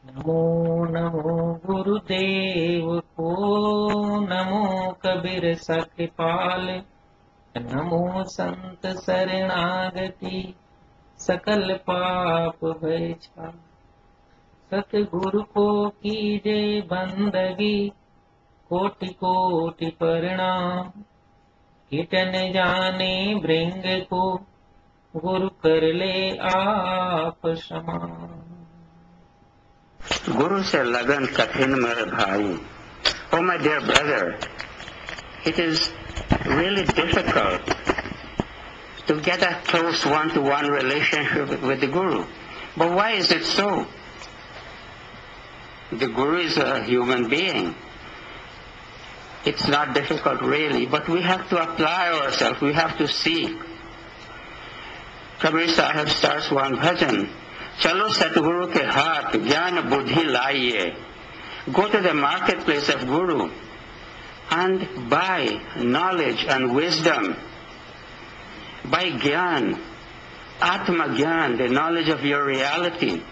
नमो नमो गुरुदेव को, नमो कबीर सखपाल, नमो संत शरणागति सकल पाप भय छाल। सतगुरु को कीजे बंदगी, कोटि कोटि प्रणाम। कीटन जाने भृंग को, गुरु कर ले आप समान। Guru se lagan kathin mere bhai. Oh my dear brother, it is really difficult to get a close one-to-one relationship with the Guru. But why is it so? The Guru is a human being. It's not difficult really, but we have to apply ourselves, we have to seek. Kabir Saheb starts one bhajan. Chalo Satguru ke haath, Gyan buddhi laiye. Go to the marketplace of Guru and buy knowledge and wisdom. Buy Gyan, Atma Gyan, the knowledge of your reality.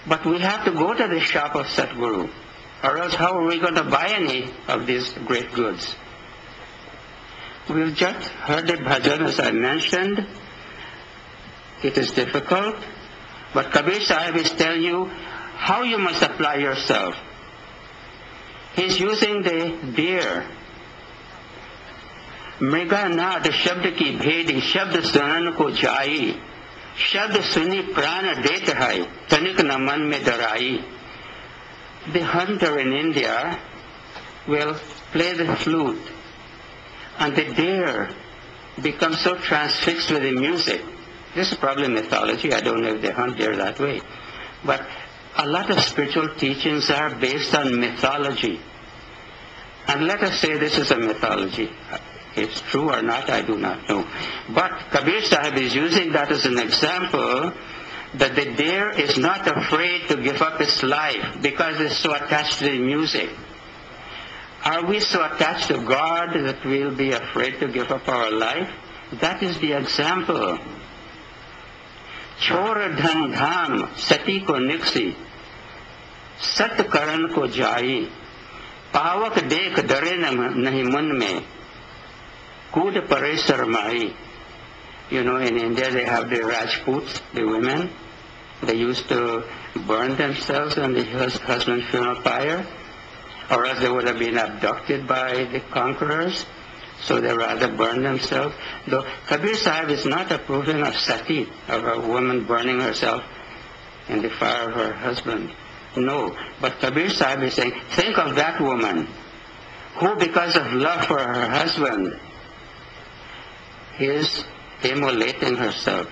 But we have to go to the shop of Satguru, or else how are we going to buy any of these great goods? We've just heard the bhajan, as I mentioned. It is difficult, but Kabir Saheb is telling you how you must apply yourself. He's using the deer. मृगा नाद शब्द की भेदी, शब्द सुनन को जाई, शब्द सुनी प्राण देत है, तनिक न मन में डराई. The hunter in India will play the flute, and the deer becomes so transfixed with the music. This is probably mythology. I don't know if they hunt deer that way. But a lot of spiritual teachings are based on mythology. And let us say this is a mythology. If it's true or not, I do not know. But Kabir Saheb is using that as an example that the deer is not afraid to give up its life because it's so attached to the music. Are we so attached to God that we'll be afraid to give up our life? That is the example. छोर धन धाम सती को निकसी, सत करण को जाई, पावक देख डरे नहीं मन में, कूद परे शर्माई. You know, in India they have the Rajputs, the women. They used to burn themselves on the husband's funeral pyre, or else they would have been abducted by the conquerors. So they rather burn themselves. Though Kabir Saheb is not approving of sati, of a woman burning herself in the fire of her husband. No. But Kabir Saheb is saying, think of that woman who, because of love for her husband, is immolating herself,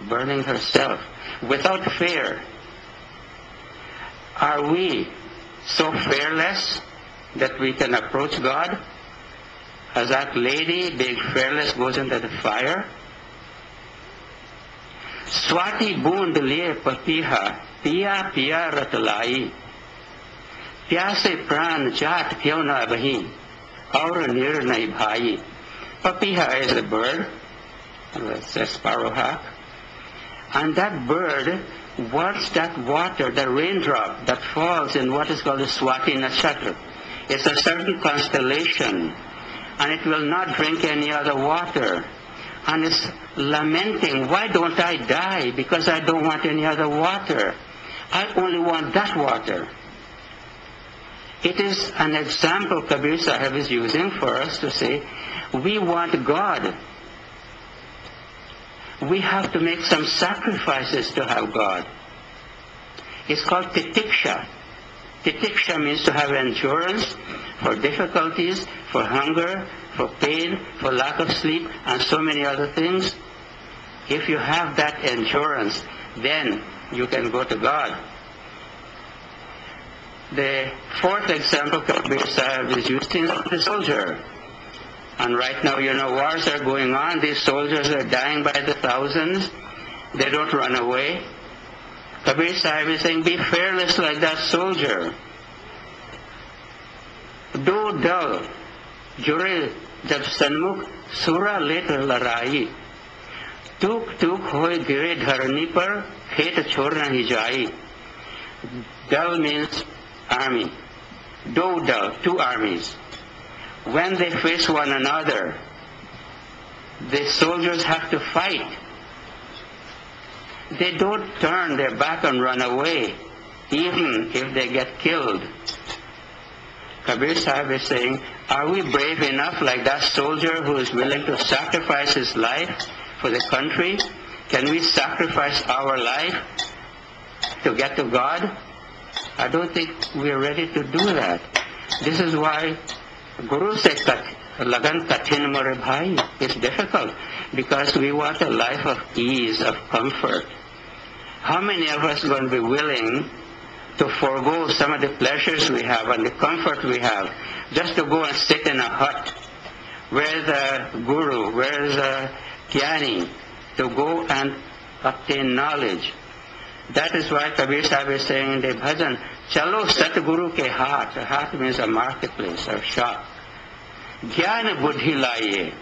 burning herself without fear. Are we so fearless that we can approach God? As that lady, being fearless, goes into the fire. Swati boond liye patiha, piya piya ratlai. Pyase pran jaat kyun na bahi, aur nirnay bhai. Papiha is a bird, it's a sparrowhawk. And that bird wants that water, the raindrop that falls in what is called the Swati Nakshatra. It's a certain constellation, and it will not drink any other water. And it's lamenting, why don't I die? Because I don't want any other water. I only want that water. It is an example Kabir Saheb is using for us to say, we want God. We have to make some sacrifices to have God. It's called titiksha. Titiksha means to have endurance for difficulties, for hunger, for pain, for lack of sleep, and so many other things. If you have that endurance, then you can go to God. The fourth example Kabir Saheb is using is the soldier. And right now, wars are going on. These soldiers are dying by the thousands. They don't run away. Kabir Saheb is saying, be fearless like that soldier. Do dal, jure jab sanmukh sura let larai. Tuk tuk hoye gire dharani par khet chhod nahi jai. Dal means army. Do dal, two armies. When they face one another, the soldiers have to fight. They don't turn their back and run away, even if they get killed. Kabir Saheb is saying, are we brave enough like that soldier who is willing to sacrifice his life for the country? Can we sacrifice our life to get to God? I don't think we are ready to do that. This is why Guru se lagan kathin more bhai is difficult, because we want a life of ease, of comfort. How many of us are going to be willing to forego some of the pleasures we have and the comfort we have just to go and sit in a hut? Where's a guru? Where's a Gyani? To go and obtain knowledge. That is why Kabir Saheb is saying in the bhajan, Chalo Satguru ke haath. Haath means a marketplace or shop. Gyan buddhi laiye.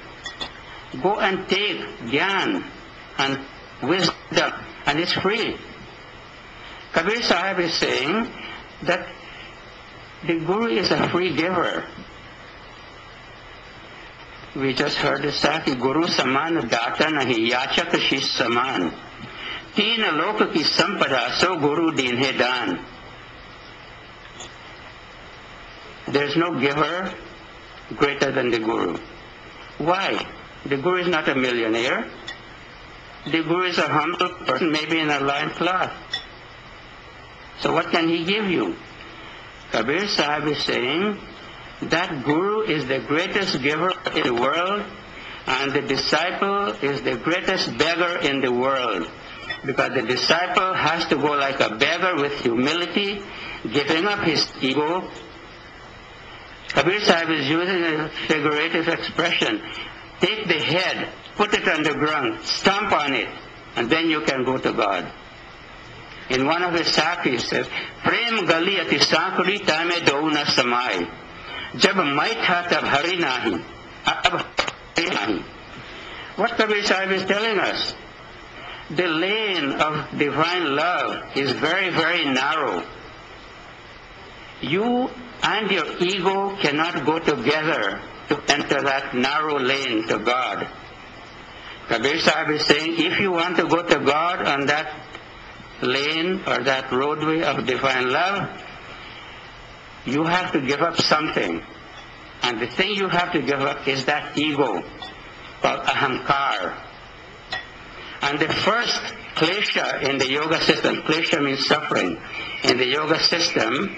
Go and take Gyan and wisdom, and it's free. Kabir Saheb is saying that the Guru is a free giver. We just heard the Saki, Guru saman data nahi, yachak shish saman. Teen lok ki sampada, so Guru dinhe dan. There's no giver greater than the Guru. Why? The Guru is not a millionaire. The Guru is a humble person, maybe in a loin cloth. So what can he give you? Kabir Saheb is saying that Guru is the greatest giver in the world, and the disciple is the greatest beggar in the world. Because the disciple has to go like a beggar with humility, giving up his ego. Kabir Saheb is using a figurative expression. Take the head, put it on the ground, stomp on it, and then you can go to God. In one of his sakis, he says, Prem gali ati sankuri tame douna samai. Jab maitha tab hari nahi. Ab hari nahi. What Kabir Saheb is telling us? The lane of divine love is very, very narrow. You and your ego cannot go together to enter that narrow lane to God. Kabir Saheb is saying, if you want to go to God on that lane or that roadway of divine love, you have to give up something. And the thing you have to give up is that ego called ahamkar. And the first klesha in the yoga system, klesha means suffering, in the yoga system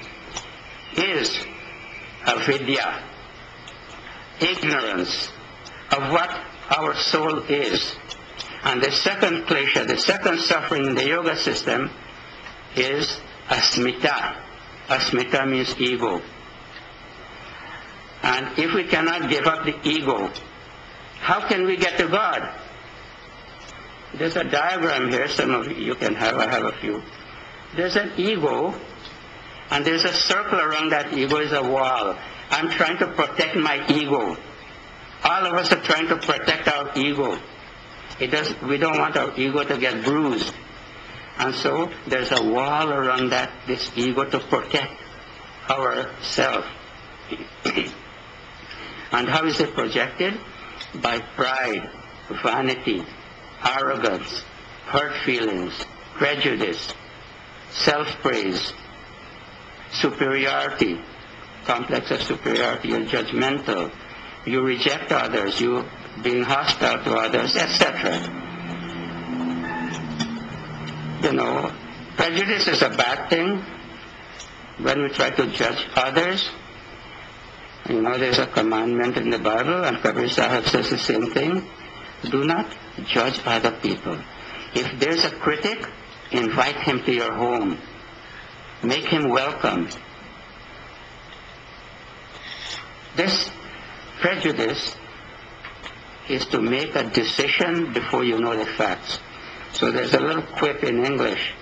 is avidya, ignorance of what our soul is. And the second klesha, the second suffering in the yoga system is asmita. Asmita means ego. And if we cannot give up the ego, how can we get to God? There's a diagram here, some of you can have, I have a few. There's an ego, and there's a circle around that ego is a wall. I'm trying to protect my ego. All of us are trying to protect our ego. We don't want our ego to get bruised. And so there's a wall around this ego to protect ourself. And how is it projected? By pride, vanity, arrogance, hurt feelings, prejudice, self-praise, superiority, complex of superiority, you're judgmental, you reject others, you being hostile to others, etc. You know, prejudice is a bad thing. When we try to judge others, you know, there's a commandment in the Bible, and Kabir Saheb says the same thing. Do not judge other people. If there's a critic, invite him to your home. Make him welcome. This prejudice is to make a decision before you know the facts. So there's a little quip in English.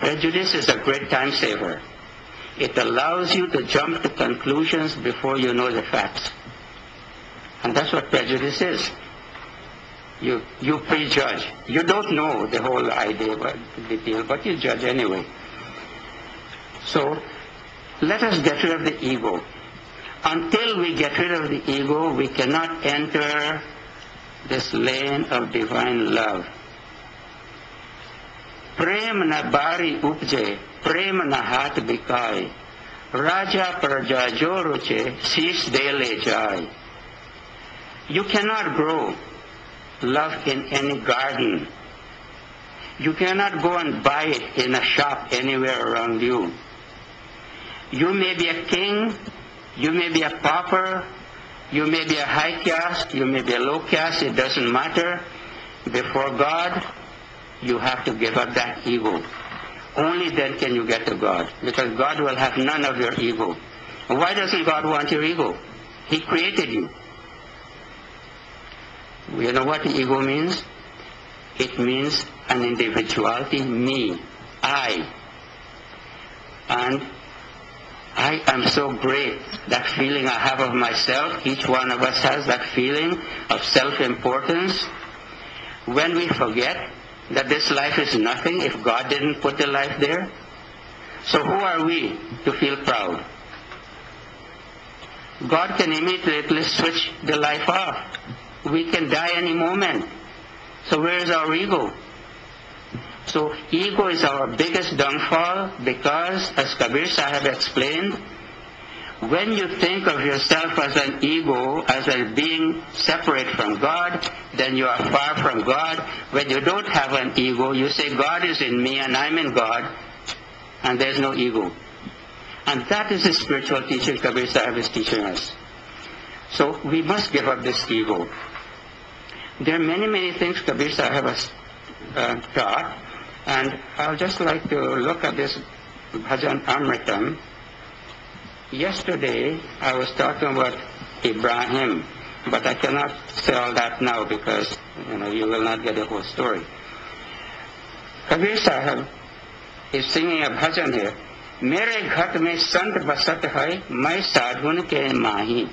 Prejudice is a great time saver. It allows you to jump to conclusions before you know the facts. And that's what prejudice is. You prejudge. You don't know the whole idea, the deal, but you judge anyway. So let us get rid of the ego. Until we get rid of the ego, we cannot enter this lane of divine love. Prem na bari upje, prem na hat bikai, Raja Praja jo ruche, sheesh de le jai. You cannot grow love in any garden. You cannot go and buy it in a shop anywhere around you. You may be a king, you may be a pauper, you may be a high caste, you may be a low caste, it doesn't matter. Before God, you have to give up that ego. Only then can you get to God, because God will have none of your ego. Why doesn't God want your ego? He created you. You know what the ego means? It means an individuality, me, I. And I am so great. That feeling I have of myself, each one of us has that feeling of self-importance. When we forget that this life is nothing if God didn't put the life there. So who are we to feel proud? God can immediately switch the life off. We can die any moment. So where is our ego? So ego is our biggest downfall because, as Kabir Saheb explained, when you think of yourself as an ego, as a being separate from God, then you are far from God. When you don't have an ego, you say God is in me and I'm in God, and there's no ego. And that is the spiritual teaching Kabir Saheb is teaching us. So we must give up this ego. There are many, many things Kabir Saheb has taught, and I'll just like to look at this Bhajan Amritam. Yesterday, I was talking about Ibrahim, but I cannot say all that now because, you will not get the whole story. Kabir Saheb is singing a bhajan here. Mere ghat mein sant basat hai, mai sadhun ke mahi.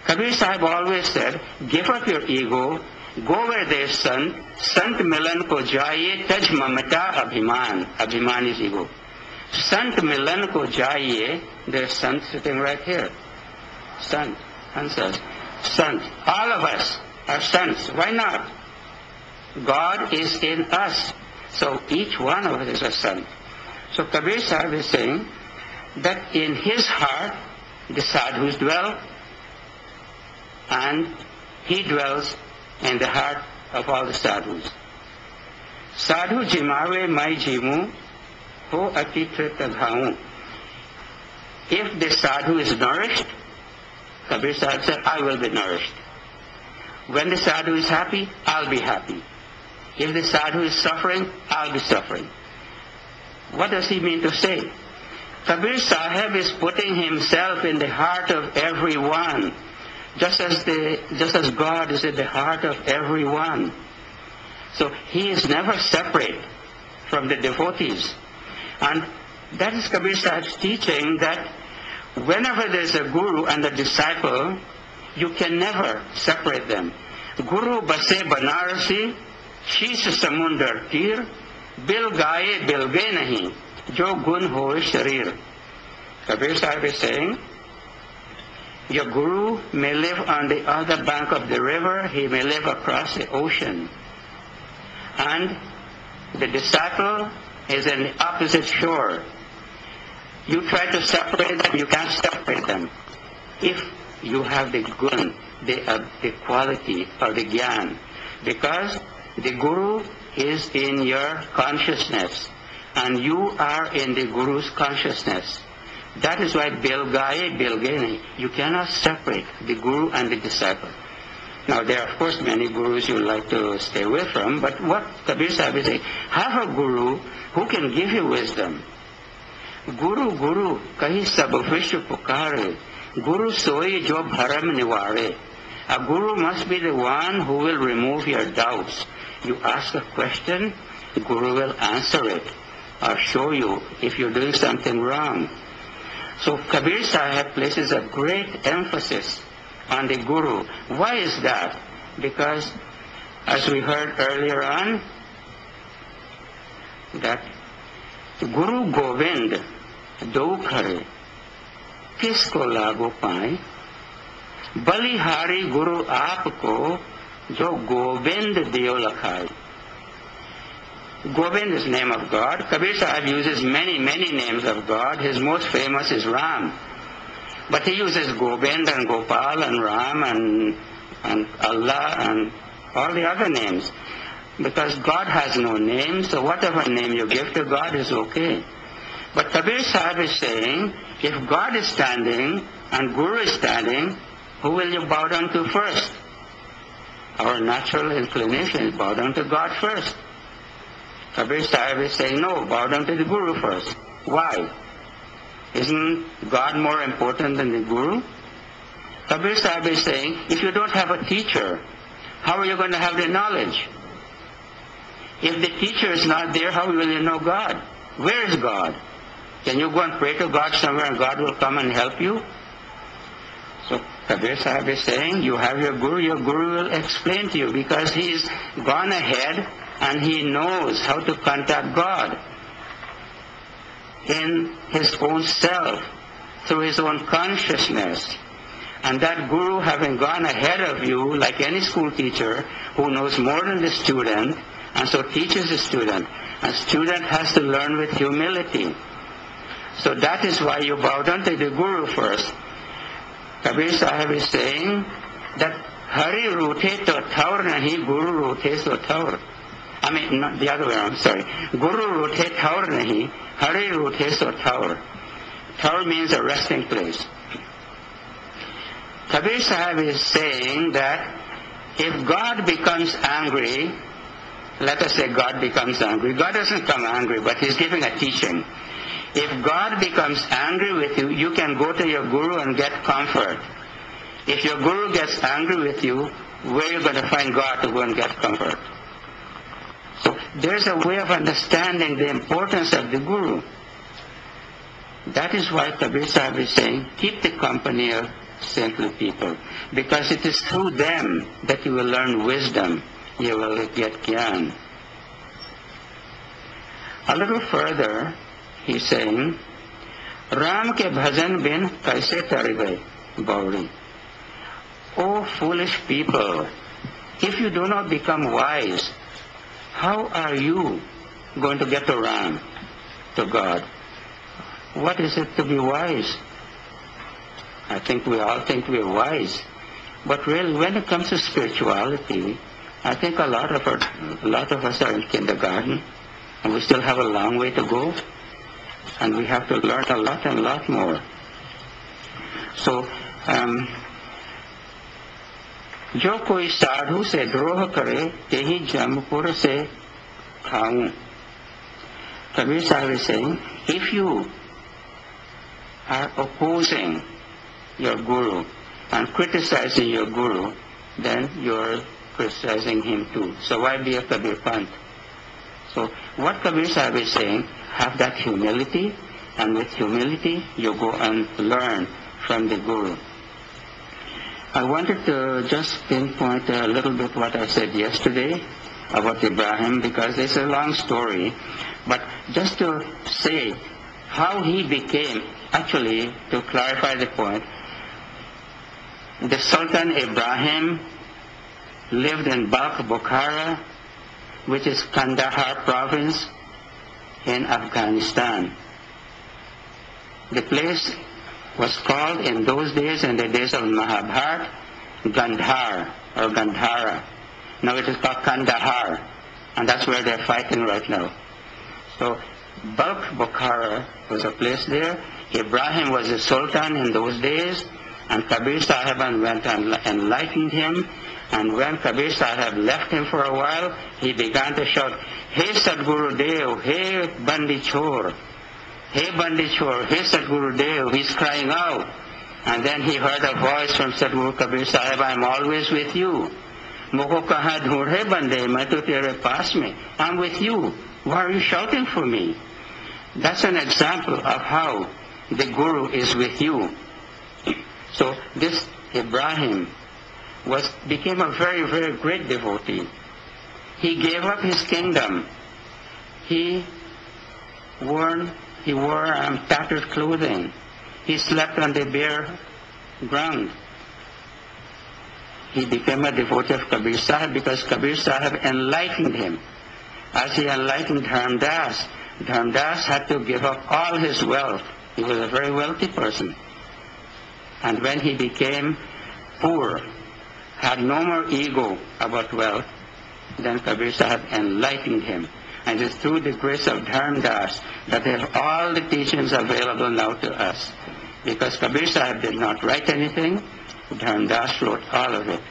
Kabir Saheb always said, give up your ego, go where there is sant milan ko jaiye, taj mamata abhiman. Abhiman is ego. Sant milan ko jaiye, there's sant sitting right here. Sant, answers. Sant. All of us are sants. Why not? God is in us. So each one of us is a sant. So Kabir Saheb is saying that in his heart the sadhus dwell, and he dwells in the heart of all the sadhus. Sadhu jimave mai jimu ho atitrita ghaun. If the sadhu is nourished, Kabir Saheb said, I will be nourished. When the sadhu is happy, I'll be happy. If the sadhu is suffering, I'll be suffering. What does he mean to say? Kabir Saheb is putting himself in the heart of everyone, just as God is in the heart of everyone. So he is never separate from the devotees. And that is Kabir Saheb's teaching, that whenever there is a guru and a disciple, you can never separate them. Guru base banarasi, sheesh samundar tir, bil gaye bilge nahi, jo gun hoye sharir. Kabir Saheb is saying, your guru may live on the other bank of the river, he may live across the ocean. And the disciple is in the opposite shore. You try to separate them, you can't separate them. If you have the gun, the quality of the Gyan, because the guru is in your consciousness, and you are in the guru's consciousness. That is why Bilgaye, Bilgene, you cannot separate the guru and the disciple. Now there are of course many gurus you like to stay away from, but what Kabir Saheb is saying, have a guru who can give you wisdom. Guru, Guru, kahi sab vishwa pukare, Guru soye jo bharam niware. A guru must be the one who will remove your doubts. You ask a question, the guru will answer it, or show you if you're doing something wrong. So Kabir Saheb places a great emphasis on the guru. Why is that? Because, as we heard earlier on, that Guru Govind दो खरे किसको लागू पाए, बलिहारी गुरु आपको जो Govind Dev लखाए. Govind is name of God. Kabir Saheb uses many names of God. His most famous is Ram. But he uses Govind and Gopal and Ram and Allah and all the other names. Because God has no name, so whatever name you give to God is okay. But Kabir Saheb is saying, if God is standing and Guru is standing, who will you bow down to first? Our natural inclination is bow down to God first. Kabir Saheb is saying, no, bow down to the Guru first. Why? Isn't God more important than the Guru? Kabir Saheb is saying, if you don't have a teacher, how are you going to have the knowledge? If the teacher is not there, how will you know God? Where is God? Can you go and pray to God somewhere and God will come and help you? So Kabir Saheb is saying, you have your Guru will explain to you, because he's gone ahead and he knows how to contact God in his own self, through his own consciousness. And that Guru, having gone ahead of you, like any school teacher who knows more than the student, and so teaches the student, and student has to learn with humility. So that is why you bow down to the Guru first. Kabir Saheb is saying that Hari Ruthe to Thaur nahi, Guru Ruthe so Thaur. I mean, not the other way around, sorry. Guru Ruthe Thaur nahi, Hari Ruthe so Thaur. Thaur means a resting place. Kabir Saheb is saying that if God becomes angry, let us say God becomes angry. God doesn't come angry, but he's giving a teaching. If God becomes angry with you, you can go to your Guru and get comfort. If your Guru gets angry with you, where are you going to find God to go and get comfort? So there's a way of understanding the importance of the Guru. That is why Kabir Saheb is saying, keep the company of saintly people, because it is through them that you will learn wisdom, you will get Gyan. A little further, he's saying, Ram ke bhajan bin kaise tar gaye bauri. O foolish people, if you do not become wise, how are you going to get to Ram, to God? What is it to be wise? I think we all think we're wise. But really, when it comes to spirituality, I think a lot of us are in kindergarten, and we still have a long way to go, and we have to learn a lot more. So, जो कोई साधु से द्रोह करे तेही जमपुर से खाऊं. Kabir Saheb is saying, if you are opposing your Guru and criticizing your Guru, then you're criticizing him too. So why be a Kabir Panth? So what Kabir Saheb is saying, have that humility, and with humility you go and learn from the Guru. I wanted to just pinpoint a little bit what I said yesterday about Ibrahim, because it's a long story, but just to say how he became, actually to clarify the point, the Sultan Ibrahim lived in Balkh, Bukhara, which is Kandahar province in Afghanistan. The place was called in those days, in the days of Mahabharat, Gandhar or Gandhara. Now it is called Kandahar, and that's where they're fighting right now. So Balkh, Bukhara was a place there. Ibrahim was a sultan in those days, and Kabir Saheb went and enlightened him. And when Kabir Saheb left him for a while, he began to shout, "Hey Sadguru Dev, hey Bandi Chor, hey Bandi Chor, hey Sadguru Dev." He's crying out. And then he heard a voice from Sadguru Kabir Saheb, "I'm always with you. Moko kaha dhoondhe bande, main to tere paas mein. I'm with you. Why are you shouting for me?" That's an example of how the Guru is with you. So this Ibrahim became a very, very great devotee. He gave up his kingdom. He won He wore tattered clothing. He slept on the bare ground. He became a devotee of Kabir Saheb because Kabir Saheb enlightened him. As he enlightened Dharmdas, Dharmdas had to give up all his wealth. He was a very wealthy person. And when he became poor, had no more ego about wealth, then Kabir Saheb enlightened him. And it's through the grace of Dharmdas that they have all the teachings available now to us. Because Kabir Saheb did not write anything, Dharmdas wrote all of it.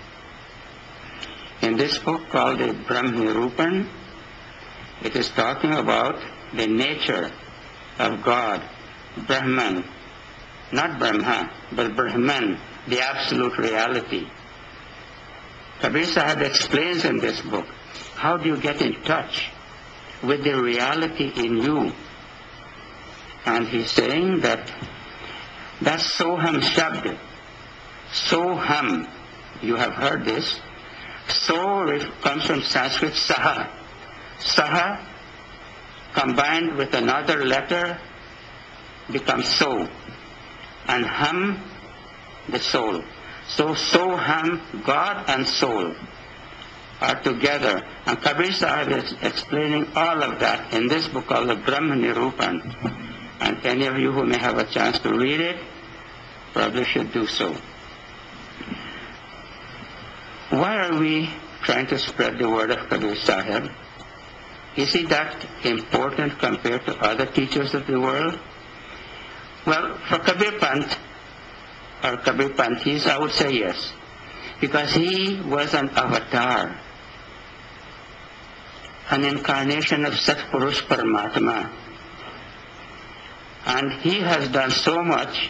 In this book called the Brahm Nirupan, it is talking about the nature of God, Brahman, not Brahma, but Brahman, the absolute reality. Kabir Saheb explains in this book, how do you get in touch with the reality in you? And he's saying that Soham Shabd, Soham, you have heard this. So comes from Sanskrit Saha. Saha combined with another letter becomes So. And Ham, the soul. So Soham, God and soul, are together. And Kabir Saheb is explaining all of that in this book called the Brahma Nirupan. And any of you who may have a chance to read it, probably should do so. Why are we trying to spread the word of Kabir Saheb? Is he that important compared to other teachers of the world? Well, for Kabir Panth, or Kabir Panthis, I would say yes. Because he was an avatar, an incarnation of Satpurush Paramatma. And he has done so much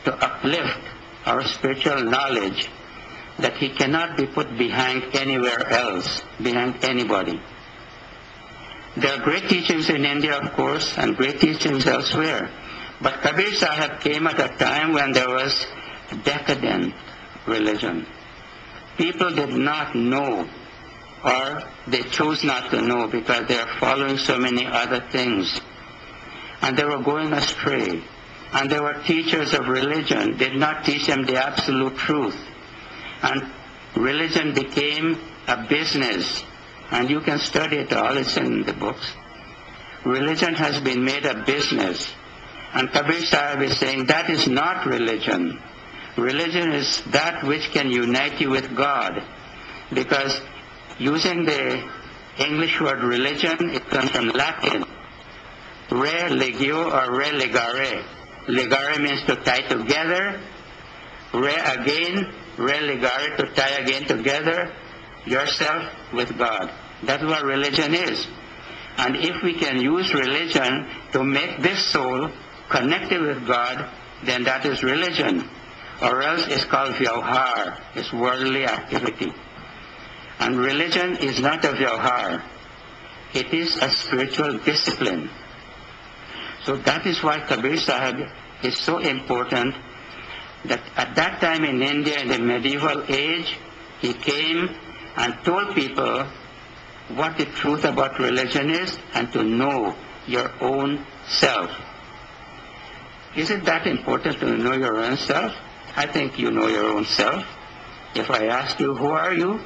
to uplift our spiritual knowledge that he cannot be put behind anywhere else, behind anybody. There are great teachings in India, of course, and great teachings elsewhere. But Kabir Saheb came at a time when there was decadent religion. People did not know, or they chose not to know because they are following so many other things. And they were going astray. And there were teachers of religion, did not teach them the absolute truth. And religion became a business. And you can study it all, it's in the books. Religion has been made a business. And Kabir Saheb is saying that is not religion. Religion is that which can unite you with God. Because using the English word religion, it comes from Latin. Re legio or re legare. Legare means to tie together. Re again, re legare, to tie again together yourself with God. That's what religion is. And if we can use religion to make this soul connected with God, then that is religion. Or else it's called vyauhar. It's worldly activity. And religion is not a vyauhar. It is a spiritual discipline. So that is why Kabir Saheb is so important, that at that time in India, in the medieval age, he came and told people what the truth about religion is and to know your own self. Is it that important to know your own self? I think you know your own self. If I ask you, who are you?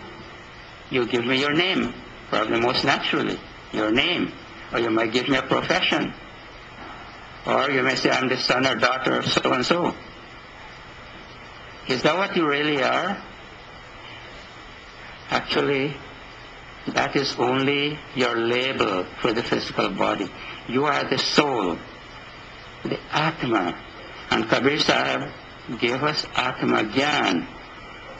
You give me your name, probably most naturally, your name. Or you might give me a profession. Or you may say, I'm the son or daughter of so-and-so. Is that what you really are? Actually, that is only your label for the physical body. You are the soul, the Atma. And Kabir Saheb gave us Atma Gyan.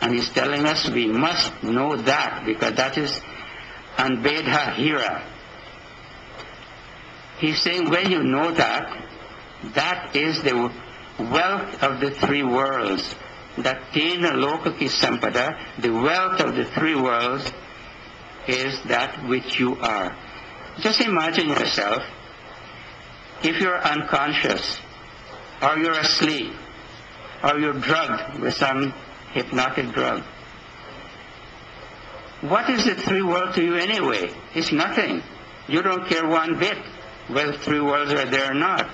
And he's telling us we must know that, because that is Anbedha Hira. He's saying when you know that, that is the wealth of the three worlds. That Tina Lokaki Sampada, the wealth of the three worlds, is that which you are. Just imagine yourself, if you're unconscious, or you're asleep, or you're drugged with some hypnotic drug. What is the three worlds to you anyway? It's nothing. You don't care one bit whether three worlds are there or not.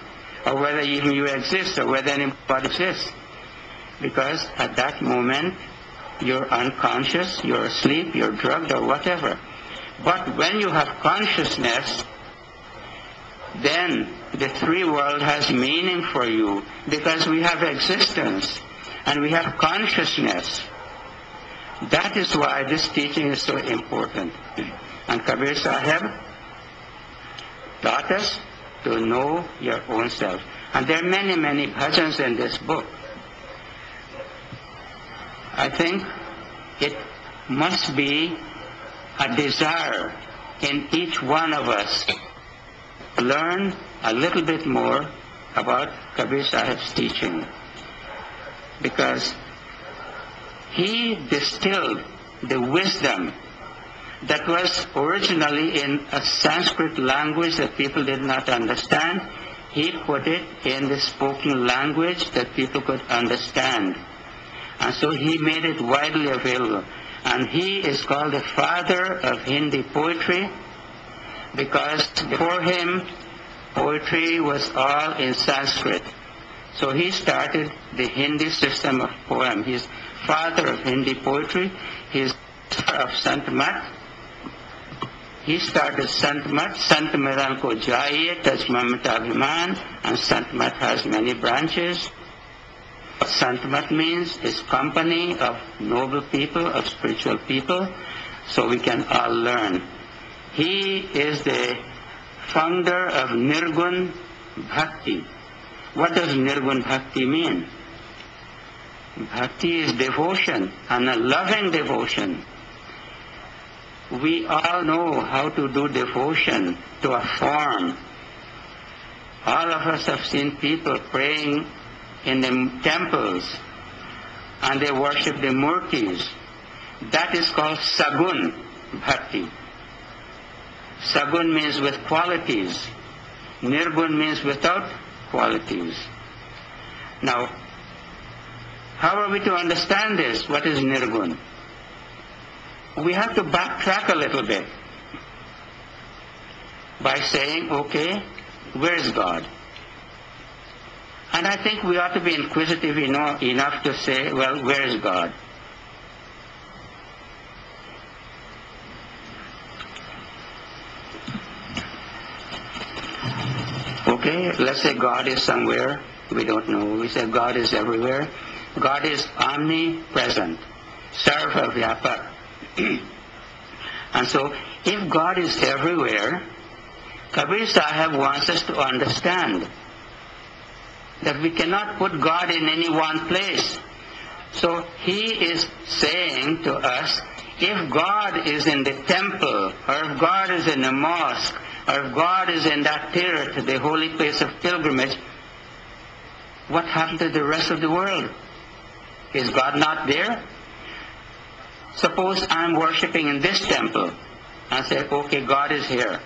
or whether even you exist, or whether anybody exists. Because at that moment, you're unconscious, you're asleep, you're drugged, or whatever. But when you have consciousness, then the three world has meaning for you, because we have existence and we have consciousness. That is why this teaching is so important. And Kabir Saheb taught us to know your own self. And there are many, many bhajans in this book. I think it must be a desire in each one of us to learn a little bit more about Kabir Saheb's teaching, because he distilled the wisdom that was originally in a Sanskrit language that people did not understand. He put it in the spoken language that people could understand. And so he made it widely available. And he is called the father of Hindi poetry, because before him, poetry was all in Sanskrit. So he started the Hindi system of poem. He's father of Hindi poetry. He's father of Sant Mat. He started Sant Mat. Sant Miran ko jaiye, taj mamata abhiman. And Sant Mat has many branches. What Sant Mat means is company of noble people, of spiritual people, so we can all learn. He is the founder of Nirgun Bhakti. What does Nirgun Bhakti mean? Bhakti is devotion, and a loving devotion. We all know how to do devotion to a form. All of us have seen people praying in the temples, and they worship the murtis. That is called Sagun Bhakti. Sagun means with qualities. Nirgun means without qualities. Now, how are we to understand this? What is Nirgun? We have to backtrack a little bit by saying, okay, where is God? And I think we ought to be inquisitive enough to say, well, where is God? Okay, let's say God is somewhere. We don't know. We say God is everywhere. God is omnipresent. Sarva Vyapak. And so, if God is everywhere, Kabir Saheb wants us to understand that we cannot put God in any one place. So he is saying to us, if God is in the temple, or if God is in a mosque, or if God is in that Tirth, the holy place of pilgrimage, what happened to the rest of the world? Is God not there? Suppose I'm worshipping in this temple. I say, okay, God is here.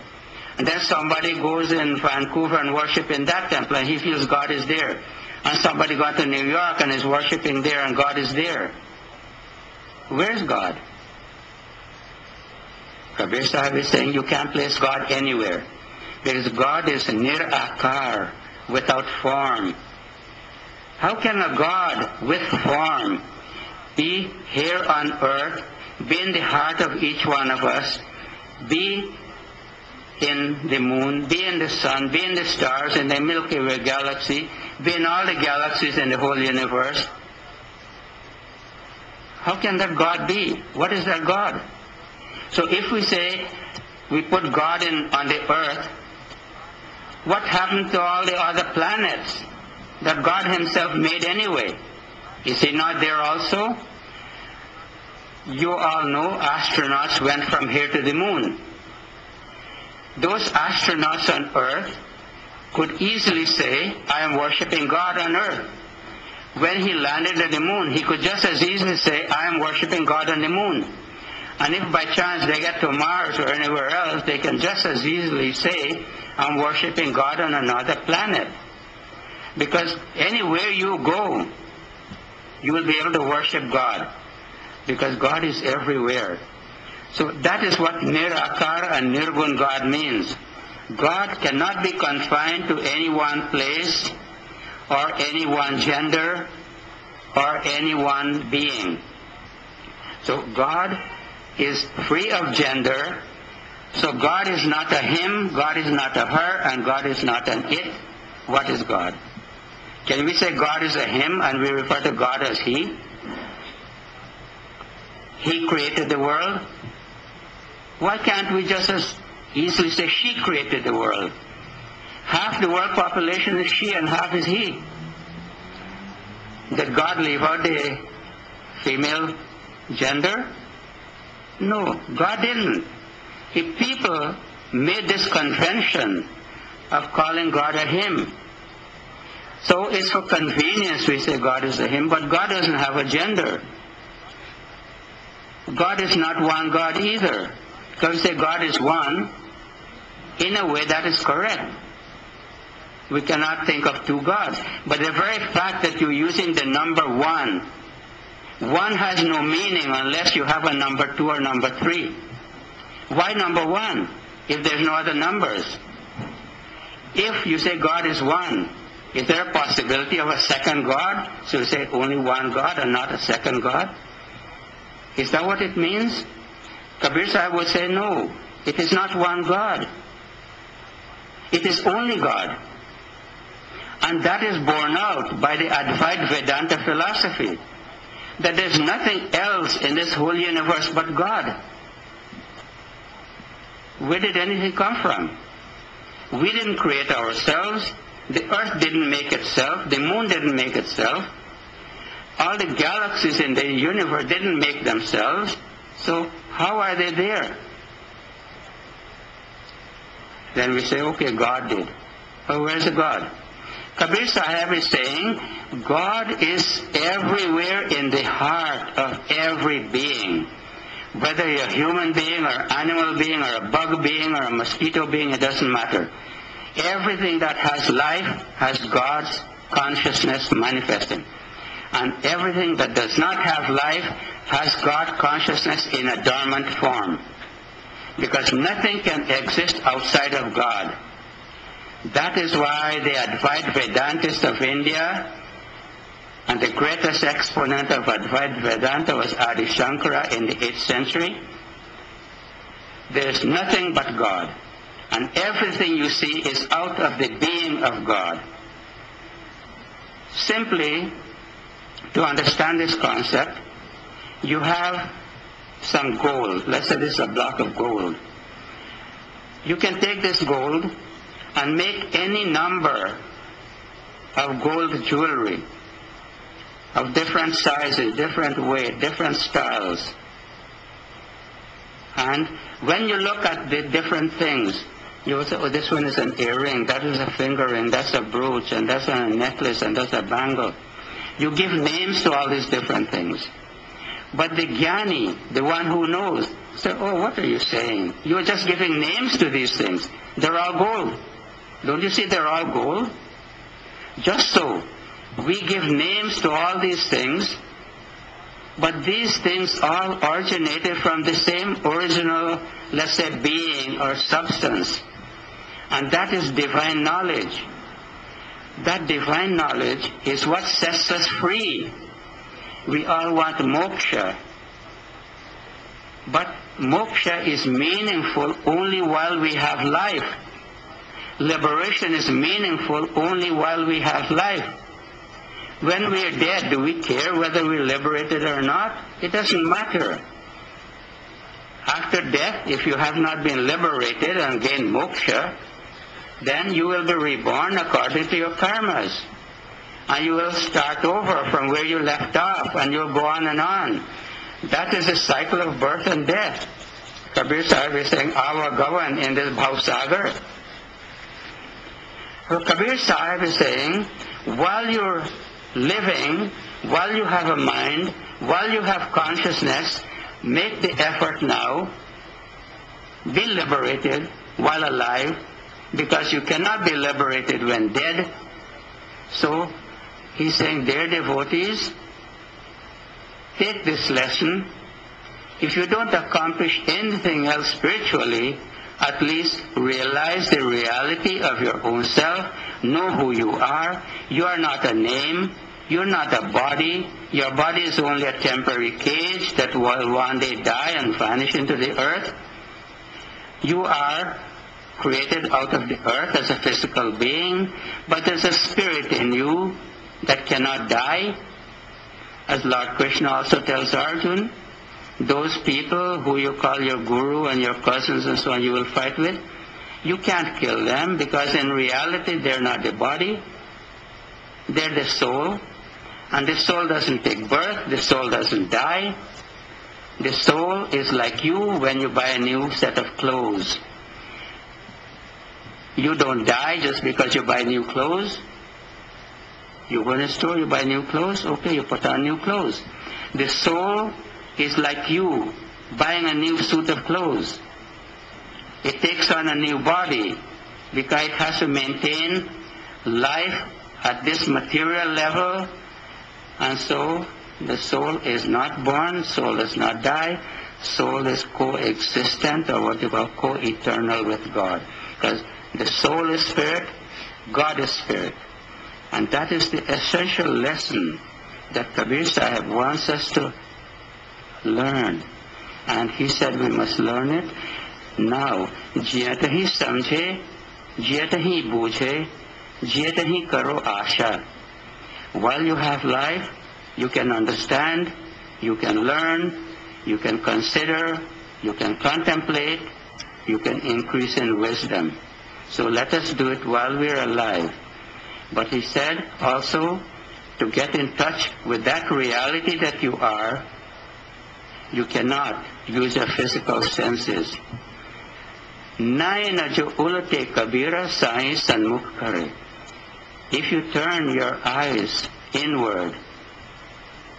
And then somebody goes in Vancouver and worship in that temple, and he feels God is there. And somebody got to New York and is worshiping there, and God is there. Where's God? Kabir Saheb is saying you can't place God anywhere, because God is nirakar, without form. How can a God with form be here on earth, be in the heart of each one of us, be in the moon, be in the sun, be in the stars, in the Milky Way galaxy, be in all the galaxies in the whole universe? How can that God be? What is that God? So if we say we put God on the earth, what happened to all the other planets that God himself made anyway? Is he not there also? You all know astronauts went from here to the moon. Those astronauts on earth could easily say, I am worshipping God on earth. When he landed at the moon, he could just as easily say, I am worshipping God on the moon. And if by chance they get to Mars or anywhere else, they can just as easily say, I'm worshipping God on another planet. Because anywhere you go, you will be able to worship God, because God is everywhere. So that is what Nirakar and Nirgun God means. God cannot be confined to any one place or any one gender or any one being. So God is free of gender. So God is not a him, God is not a her, and God is not an it. What is God? Can we say God is a him and we refer to God as he? He created the world. Why can't we just as easily say she created the world? Half the world population is she and half is he. Did God leave out the female gender? No, God didn't. If people made this convention of calling God a him, so it's for convenience we say God is a him, but God doesn't have a gender. God is not one God either. Because we say God is one, in a way that is correct. We cannot think of two gods. But the very fact that you're using the number one has no meaning unless you have a number 2 or number 3. Why number 1 if there's no other numbers? If you say God is one, is there a possibility of a second God? So you say only one God and not a second God? Is that what it means? Kabir Saheb would say no, it is not one God. It is only God. And that is borne out by the Advaita Vedanta philosophy, that there's nothing else in this whole universe but God. Where did anything come from? We didn't create ourselves. The earth didn't make itself. The moon didn't make itself. All the galaxies in the universe didn't make themselves. So how are they there? Then we say, okay, God did. But where's the God? Kabir Saheb is saying, God is everywhere in the heart of every being. Whether you're a human being or an animal being or a bug being or a mosquito being, it doesn't matter. Everything that has life has God's consciousness manifesting. And everything that does not have life has God consciousness in a dormant form. Because nothing can exist outside of God. That is why the Advaita Vedantist of India, and the greatest exponent of Advaita Vedanta was Adi Shankara in the 8th century. There is nothing but God. And everything you see is out of the being of God. Simply, to understand this concept, you have some gold. Let's say this is a block of gold. You can take this gold and make any number of gold jewelry of different sizes, different weight, different styles. And when you look at the different things, you will say, oh, this one is an earring, that is a finger ring, that's a brooch, and that's a necklace, and that's a bangle. You give names to all these different things. But the Gyani, the one who knows, says, oh, what are you saying? You're just giving names to these things. They're all gold. Don't you see they're all gold? Just so. We give names to all these things, but these things all originated from the same original, let's say, being or substance. And that is divine knowledge. That divine knowledge is what sets us free. We all want moksha. But moksha is meaningful only while we have life. Liberation is meaningful only while we have life. When we are dead, do we care whether we're liberated or not? It doesn't matter. After death, if you have not been liberated and gained moksha, then you will be reborn according to your karmas. And you will start over from where you left off, and you'll go on and on. That is the cycle of birth and death. Kabir Saheb is saying, Avagavan in this Bhavsagar. So Kabir Saheb is saying, while you're living, while you have a mind, while you have consciousness, make the effort now. Be liberated while alive, because you cannot be liberated when dead. So he's saying, dear devotees, take this lesson. If you don't accomplish anything else spiritually, At least realize the reality of your own self. Know who you are. You are not a name. You're not a body. Your body is only a temporary cage that will one day die and vanish into the earth. You are created out of the earth as a physical being, but there's a spirit in you that cannot die. As Lord Krishna also tells Arjuna, those people who you call your guru and your cousins and so on you will fight with, you can't kill them because in reality they're not the body, they're the soul. And the soul doesn't take birth, the soul doesn't die. The soul is like you when you buy a new set of clothes. You don't die just because you buy new clothes. You go in a store, you buy new clothes, okay, you put on new clothes. The soul is like you buying a new suit of clothes. It takes on a new body because it has to maintain life at this material level. And so the soul is not born, soul does not die, soul is co-existent or what you call co-eternal with God. Because the soul is spirit, God is spirit. And that is the essential lesson that Kabir Saheb wants us to learn. And he said we must learn it now. Jiyat hi samjhe, jiyat hi bujhe, jiyat hi karo asha. While you have life, you can understand, you can learn, you can consider, you can contemplate, you can increase in wisdom. So let us do it while we are alive. But he said also to get in touch with that reality that you are, you cannot use your physical senses. Naina jo ulate kabira sai sanmukh kare. If you turn your eyes inward,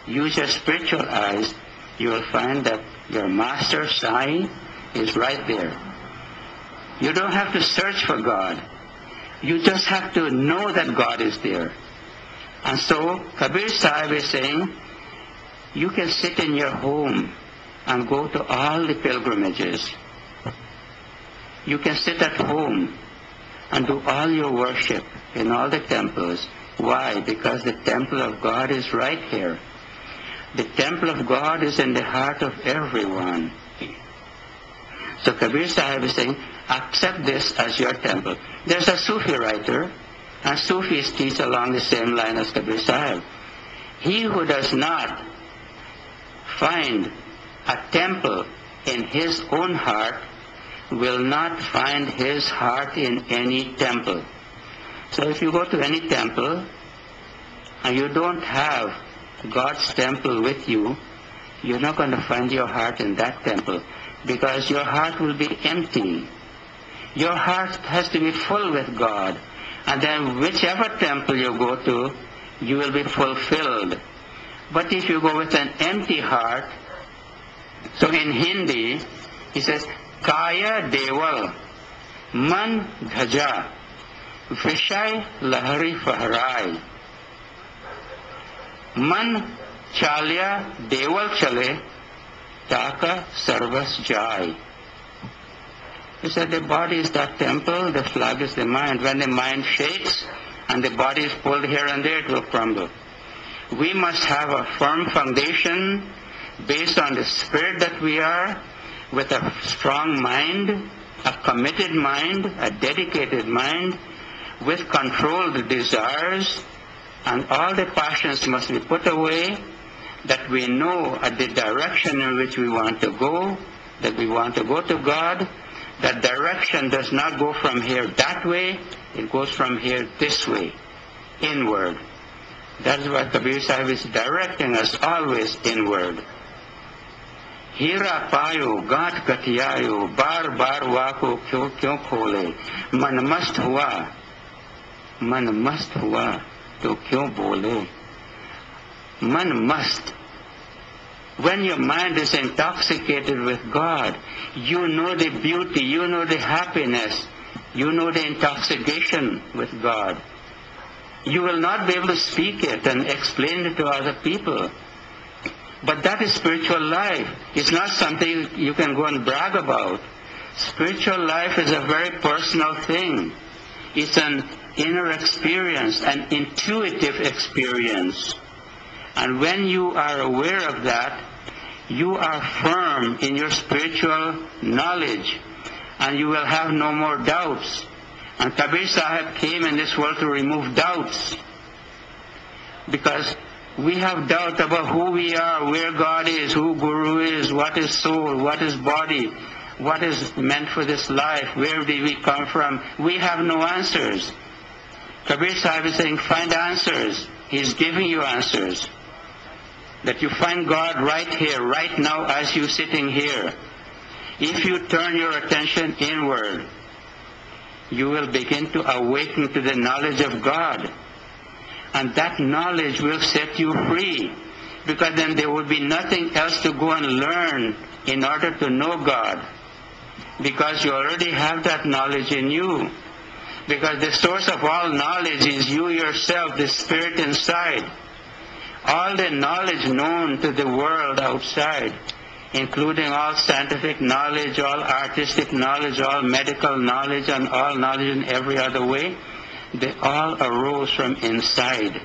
use your spiritual eyes, you will find that your master Sai is right there. You don't have to search for God. You just have to know that God is there. And so Kabir Saheb is saying, you can sit in your home and go to all the pilgrimages. You can sit at home and do all your worship in all the temples. Why? Because the temple of God is right here. The temple of God is in the heart of everyone. So Kabir Saheb is saying, accept this as your temple. There's a Sufi writer, and Sufis teach along the same line as Kabir Saheb. He who does not find a temple in his own heart will not find his heart in any temple. So if you go to any temple and you don't have God's temple with you, you're not going to find your heart in that temple because your heart will be empty. Your heart has to be full with God, and then whichever temple you go to, you will be fulfilled. But if you go with an empty heart, so in Hindi, he says, Kaya Deval, Man Dhaja, Vishai Lahari Fahrai. Man Chalya Deval Chale, Taka Sarvas Jai. He said the body is that temple, the flag is the mind. When the mind shakes and the body is pulled here and there, it will crumble. We must have a firm foundation based on the spirit that we are, with a strong mind, a committed mind, a dedicated mind, with controlled desires, and all the passions must be put away, that we know at the direction in which we want to go, that we want to go to God. That direction does not go from here that way, it goes from here this way, inward. That is why Kabir Sahib is directing us always inward. Hira payo, gaat katiyayo, bar bar wako kyo khole, man mast hua, to kyo bole. Man must. When your mind is intoxicated with God, you know the beauty, you know the happiness, you know the intoxication with God. You will not be able to speak it and explain it to other people. But that is spiritual life. It's not something you can go and brag about. Spiritual life is a very personal thing. It's an inner experience, an intuitive experience. And when you are aware of that, you are firm in your spiritual knowledge, and you will have no more doubts. And Kabir Saheb came in this world to remove doubts. Because we have doubt about who we are, where God is, who Guru is, what is soul, what is body, what is meant for this life, where did we come from. We have no answers. Kabir Sahib is saying, find answers. He's giving you answers. That you find God right here, right now as you're sitting here. If you turn your attention inward, you will begin to awaken to the knowledge of God. And that knowledge will set you free. Because then there will be nothing else to go and learn in order to know God. Because you already have that knowledge in you. Because the source of all knowledge is you yourself, the spirit inside. All the knowledge known to the world outside, including all scientific knowledge, all artistic knowledge, all medical knowledge, and all knowledge in every other way, they all arose from inside.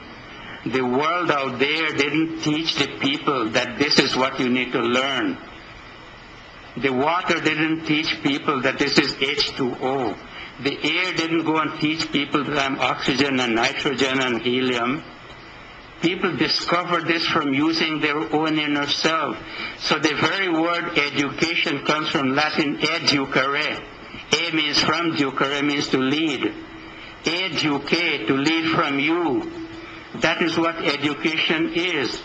The world out there didn't teach the people that this is what you need to learn. The water didn't teach people that this is H2O. The air didn't go and teach people that I'm oxygen and nitrogen and helium. People discovered this from using their own inner self. So the very word education comes from Latin educare. E means from, ducere means to lead. Educate, to lead from you. That is what education is.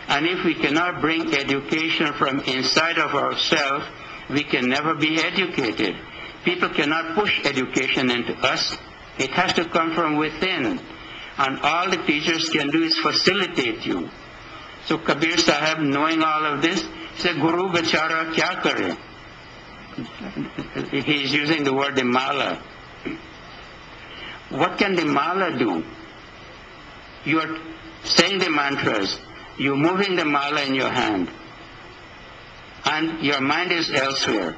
And if we cannot bring education from inside of ourselves, we can never be educated. People cannot push education into us. It has to come from within. And all the teachers can do is facilitate you. So Kabir Saheb, knowing all of this, said, Guru Bachara kya kare? He is using the word the mala. What can the mala do? You are saying the mantras, you're moving the mala in your hand, and your mind is elsewhere.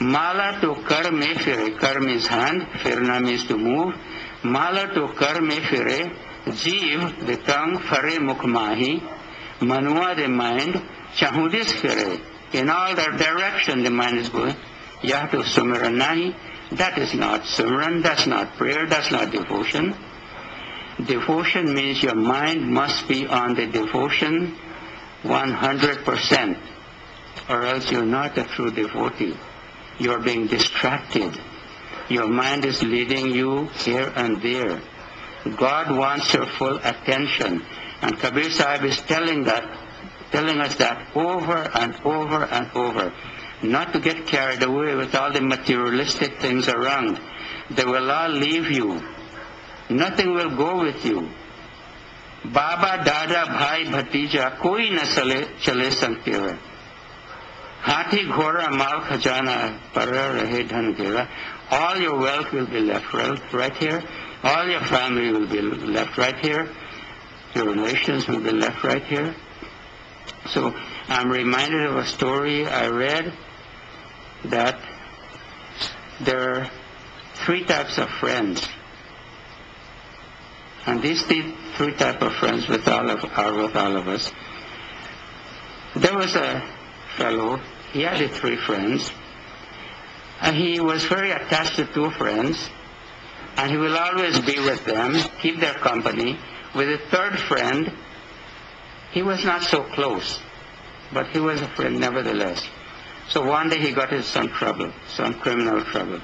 Mala to kar mein fire. Kar means hand, firna means to move. Mala to kar mein fire. Jeev, the tongue, fare mukh mahi. Manua, the mind, chahudis fire. In all that direction the mind is going. Yah to sumran nahi. That is not sumran, that's not prayer, that's not devotion. Devotion means your mind must be on the devotion 100%, or else you're not a true devotee. You're being distracted. Your mind is leading you here and there. God wants your full attention. And Kabir Sahib is telling us that over and over and over. Not to get carried away with all the materialistic things around. They will all leave you. Nothing will go with you. Baba, Dada, Bhai, Bhatija, koi na chale sankira. Hathi, Ghora, Mal, Khajana, Para, Rahe, Dhan, Gira. All your wealth will be left right here. All your family will be left right here. Your relations will be left right here. So I'm reminded of a story I read that there are 3 types of friends. And these 3 types of friends are with all of us. There was a fellow, he had 3 friends, and he was very attached to 2 friends, and he will always be with them, keep their company. With the 3rd friend, he was not so close, but he was a friend nevertheless. So one day he got into some trouble, some criminal trouble.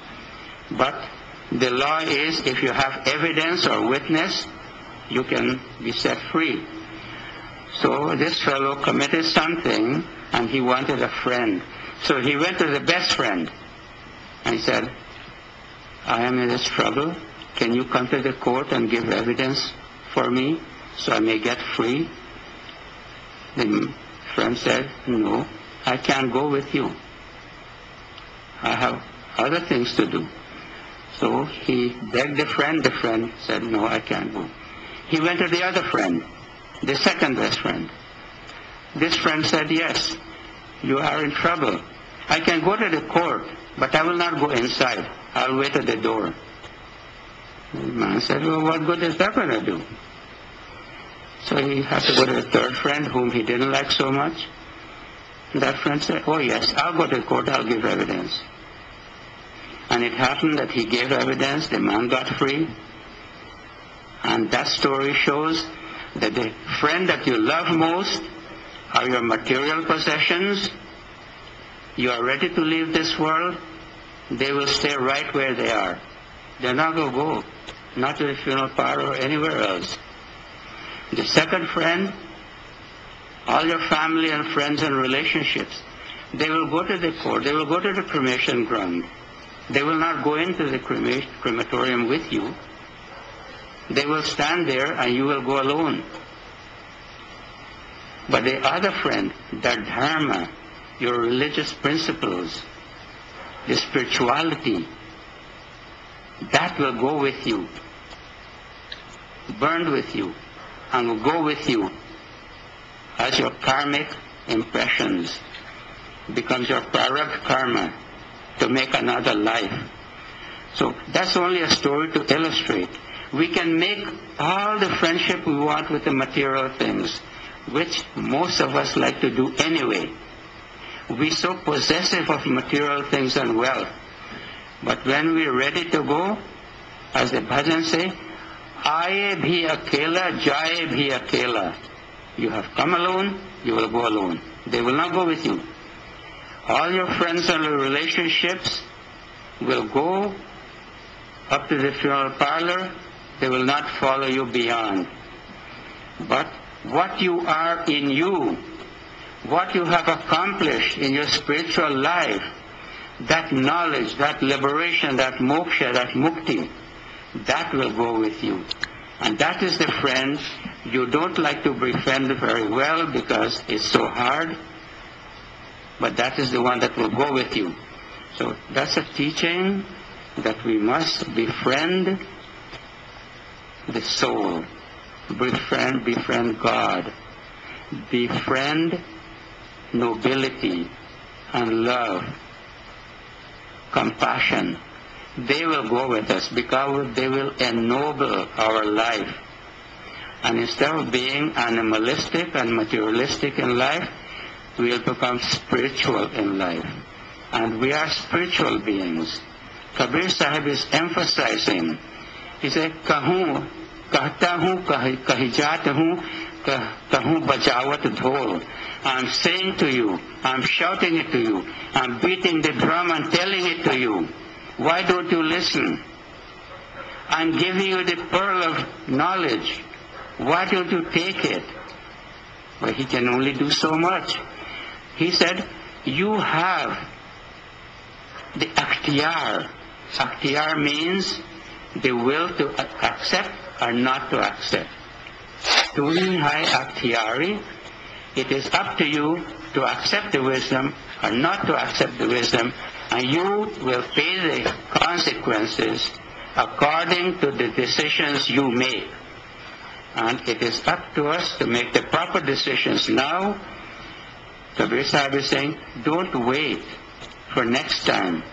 But the law is, if you have evidence or witness, you can be set free. So this fellow committed something, and he wanted a friend. So he went to the best friend, and he said, I am in this trouble. Can you come to the court and give evidence for me so I may get free? The friend said, no, I can't go with you. I have other things to do. So he begged the friend. The friend said, no, I can't go. He went to the other friend, the second best friend. This friend said, yes, you are in trouble. I can go to the court, but I will not go inside. I'll wait at the door. The man said, well, what good is that going to do? So he had to go to the third friend, whom he didn't like so much. That friend said, oh yes, I'll go to the court, I'll give evidence. And it happened that he gave evidence, the man got free. And that story shows that the friend that you love most are your material possessions. You are ready to leave this world, they will stay right where they are. They're not going to go, not to the funeral parlor or anywhere else. The second friend, all your family and friends and relationships, they will go to the court, they will go to the cremation ground. They will not go into the crematorium with you. They will stand there and you will go alone. But the other friend, that dharma, your religious principles, the spirituality, that will go with you, burn with you, and will go with you as your karmic impressions. It becomes your prarabdha karma to make another life. So that's only a story to illustrate. We can make all the friendship we want with the material things, which most of us like to do anyway. We're so possessive of material things and wealth. But when we're ready to go, as the bhajan say, Aaye bhi akela, jaye bhi akela. You have come alone, you will go alone. They will not go with you. All your friends and relationships will go up to the funeral parlor. They will not follow you beyond. But what you are in you, what you have accomplished in your spiritual life, that knowledge, that liberation, that moksha, that mukti, that will go with you. And that is the friend you don't like to befriend very well because it's so hard, but that is the one that will go with you. So that's a teaching that we must befriend the soul, befriend God, befriend nobility and love, compassion. They will go with us because they will ennoble our life. And instead of being animalistic and materialistic in life, we will become spiritual in life. And we are spiritual beings. Kabir Saheb is emphasizing. He said, Kahun, kahta hu, kahi jaat hu, kahun bajawat dhol. I'm saying to you, I'm shouting it to you, I'm beating the drum and telling it to you. Why don't you listen? I'm giving you the pearl of knowledge. Why don't you take it? Well, he can only do so much. He said, you have the akhtiyar. Akhtiyar means the will to accept or not to accept. Tuni hai akhtiyari. It is up to you to accept the wisdom or not to accept the wisdom, and you will pay the consequences according to the decisions you make. And it is up to us to make the proper decisions now. Kabir Saheb is saying, don't wait for next time,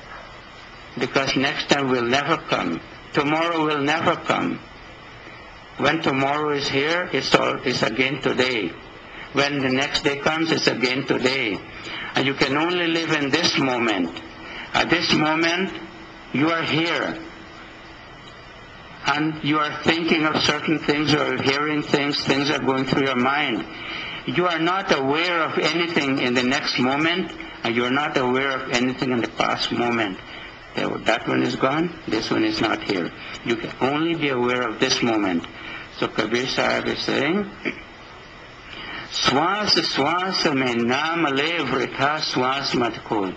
because next time will never come. Tomorrow will never come. When tomorrow is here, it's again today. When the next day comes, it's again today. And you can only live in this moment. At this moment, you are here. And you are thinking of certain things or hearing things, things are going through your mind. You are not aware of anything in the next moment, and you are not aware of anything in the past moment. That one is gone, this one is not here. You can only be aware of this moment. So Kabir Saheb is saying, Swas swas mein naam le vritha swas mat khol.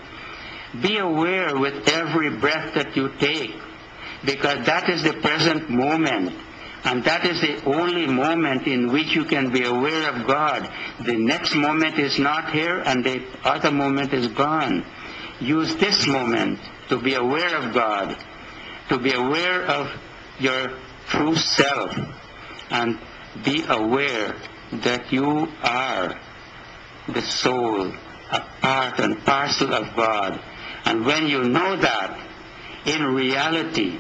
Be aware with every breath that you take, because that is the present moment, and that is the only moment in which you can be aware of God. The next moment is not here, and the other moment is gone. Use this moment to be aware of God, to be aware of your true self, and be aware that you are the soul a part and parcel of God. And when you know that, in reality,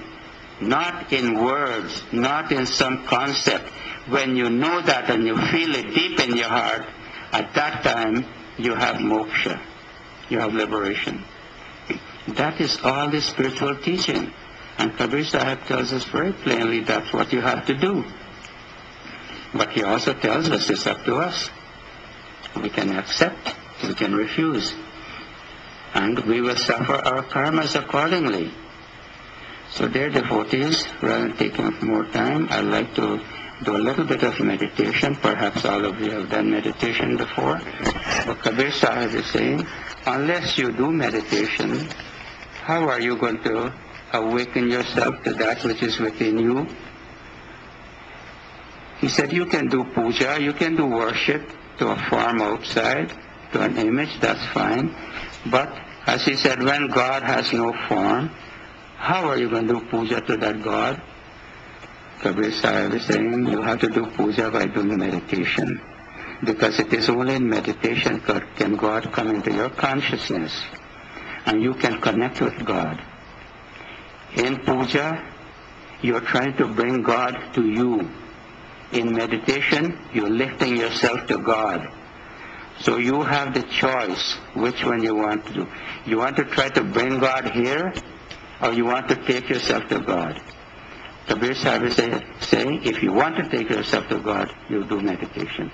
not in words, not in some concept, when you know that and you feel it deep in your heart, at that time you have moksha, you have liberation. That is all the spiritual teaching. And Kabir Saheb tells us very plainly that's what you have to do. But he also tells us it's up to us. We can accept, we can refuse. And we will suffer our karmas accordingly. So dear devotees, rather than taking up more time, I'd like to do a little bit of meditation. Perhaps all of you have done meditation before. But Kabir Saheb is saying, unless you do meditation, how are you going to awaken yourself to that which is within you? He said you can do puja, you can do worship to a form outside, to an image, that's fine. But as he said, when God has no form, how are you going to do puja to that God? Kabir Saheb is saying you have to do puja by doing meditation. Because it is only in meditation can God come into your consciousness. And you can connect with God. In puja, you're trying to bring God to you. In meditation, you're lifting yourself to God. So you have the choice which one you want to do. You want to try to bring God here, or you want to take yourself to God. Kabir Sahib is saying, if you want to take yourself to God, you do meditation.